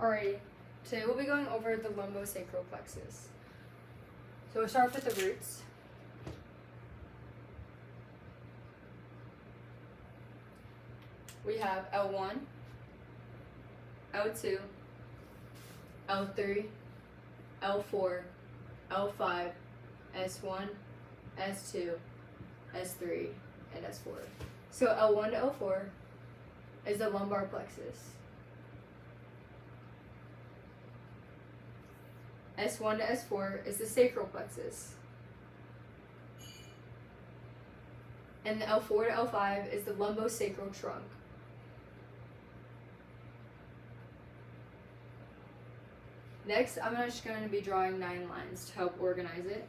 Alrighty, today we'll be going over the lumbosacral plexus. So we'll start off with the roots. We have L1, L2, L3, L4, L5, S1, S2, S3, and S4. So L1 to L4 is the lumbar plexus. S1 to S4 is the sacral plexus. And the L4 to L5 is the lumbosacral trunk. Next, I'm just going to be drawing 9 lines to help organize it.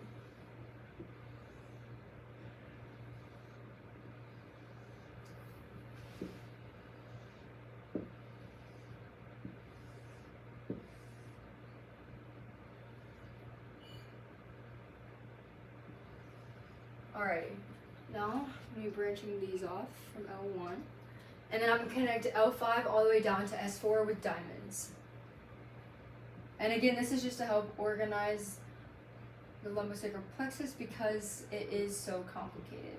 Alrighty, now I'm branching these off from L1, and then I'm going to connect L5 all the way down to S4 with diamonds. And again, this is just to help organize the lumbosacral plexus because it is so complicated.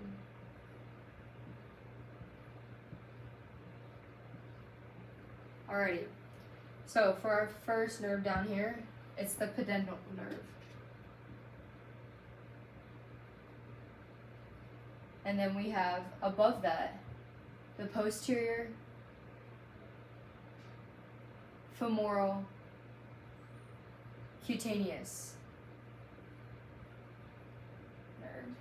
Alrighty, so for our first nerve down here, it's the pudendal nerve. And then we have above that the posterior femoral cutaneous nerve.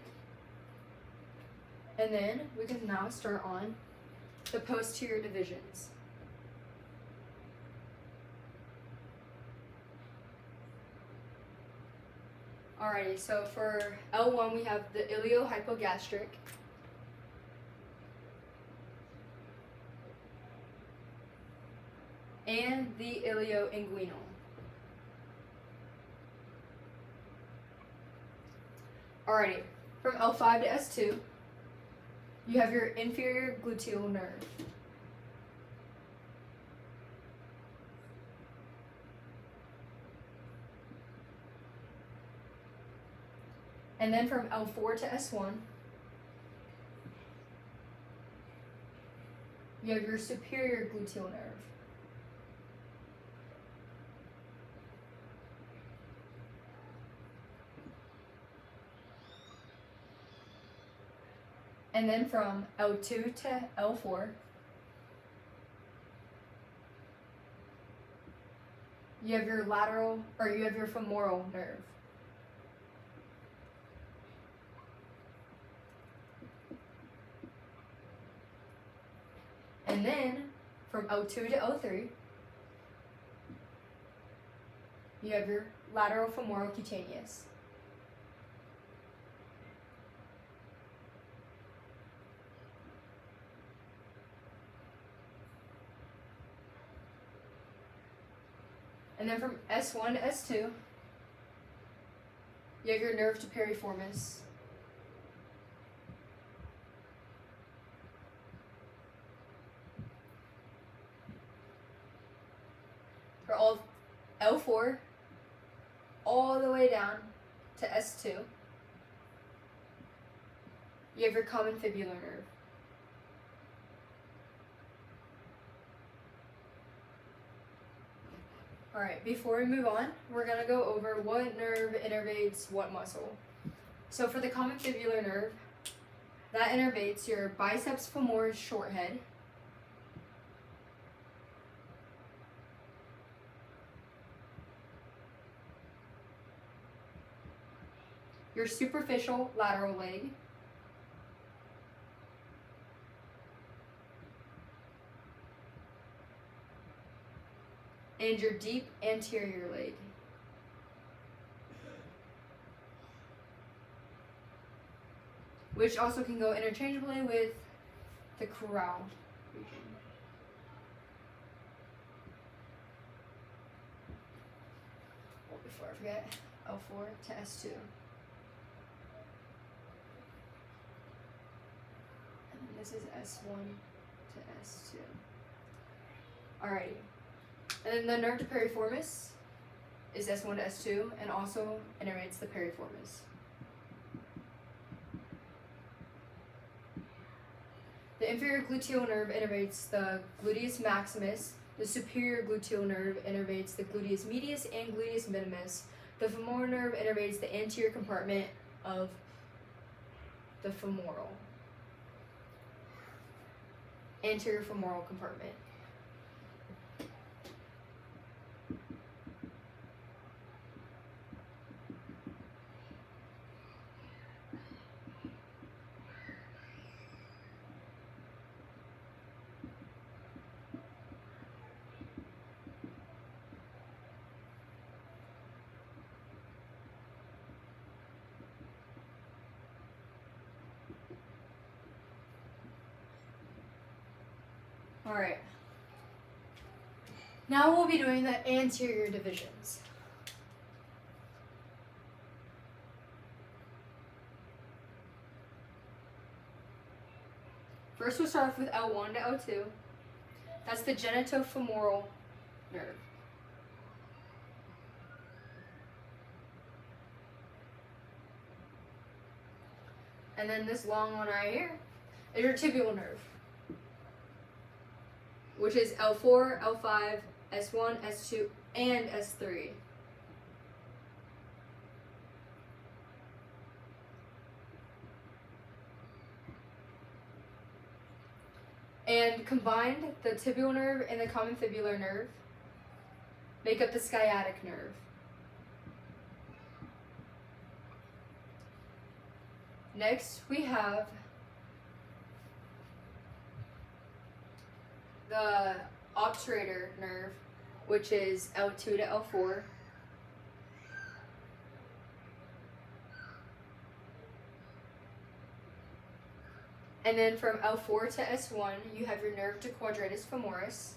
And then we can now start on the posterior divisions. Alrighty, so for L1 we have the iliohypogastric. And the ilioinguinal. Alrighty, from L5 to S2, you have your inferior gluteal nerve. And then from L4 to S1, you have your superior gluteal nerve. And then from L2 to L4, you have your femoral nerve. And then from L2 to L3, you have your lateral femoral cutaneous. And then from S1 to S2, you have your nerve to piriformis. For all L4, all the way down to S2, you have your common fibular nerve. Alright, before we move on, we're going to go over what nerve innervates what muscle. So for the common fibular nerve, that innervates your biceps femoris short head, your superficial lateral leg, and your deep anterior leg. Which also can go interchangeably with the corral region. Oh, before I forget, L4 to S2. And this is S1 to S2. Alrighty. And then the nerve to piriformis is S1 to S2 and also innervates the piriformis. The inferior gluteal nerve innervates the gluteus maximus. The superior gluteal nerve innervates the gluteus medius and gluteus minimus. The femoral nerve innervates the anterior compartment of the anterior femoral compartment. Alright. Now we'll be doing the anterior divisions. First we'll start off with L1 to L2. That's the genitofemoral nerve. And then this long one right here is your tibial nerve, which is L4, L5, S1, S2, and S3. And combined, the tibial nerve and the common fibular nerve make up the sciatic nerve. Next, we have the obturator nerve, which is L2 to L4. And then from L4 to S1, you have your nerve to quadratus femoris.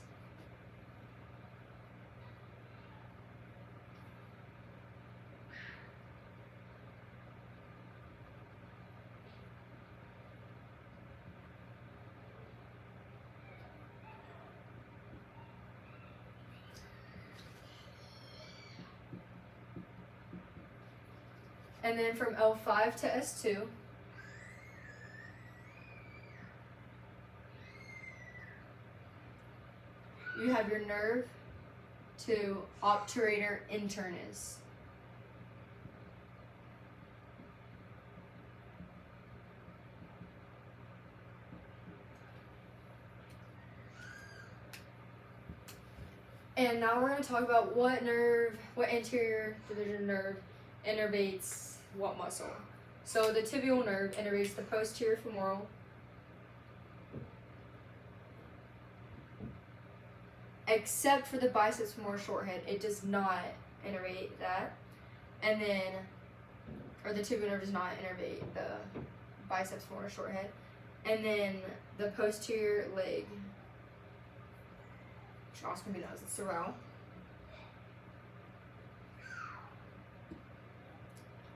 And then from L5 to S2, you have your nerve to obturator internus. And now we're going to talk about what anterior division nerve innervates what muscle. So the tibial nerve innervates the posterior femoral, except for the biceps femoral short head. It does not innervate that. And then, or the tibial nerve does not innervate the biceps femoral short head. And then the posterior leg, which also can be known as the sorrel.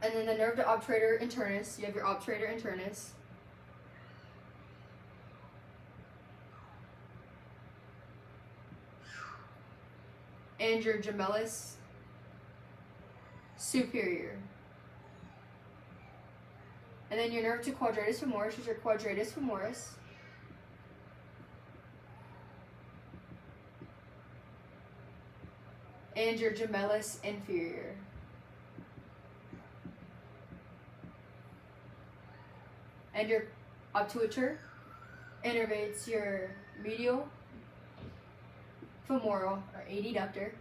And then the nerve to obturator internus, you have your obturator internus. And your gemellus superior. And then your nerve to quadratus femoris is your quadratus femoris. And your gemellus inferior. And your obturator innervates your medial femoral or adductor.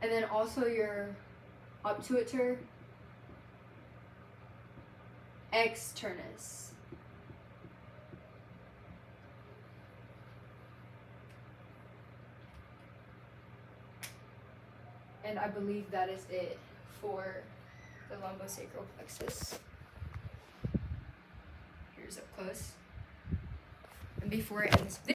And then also your obturator externus. And I believe that is it for the lumbosacral plexus. Here's up close. And before I end this video,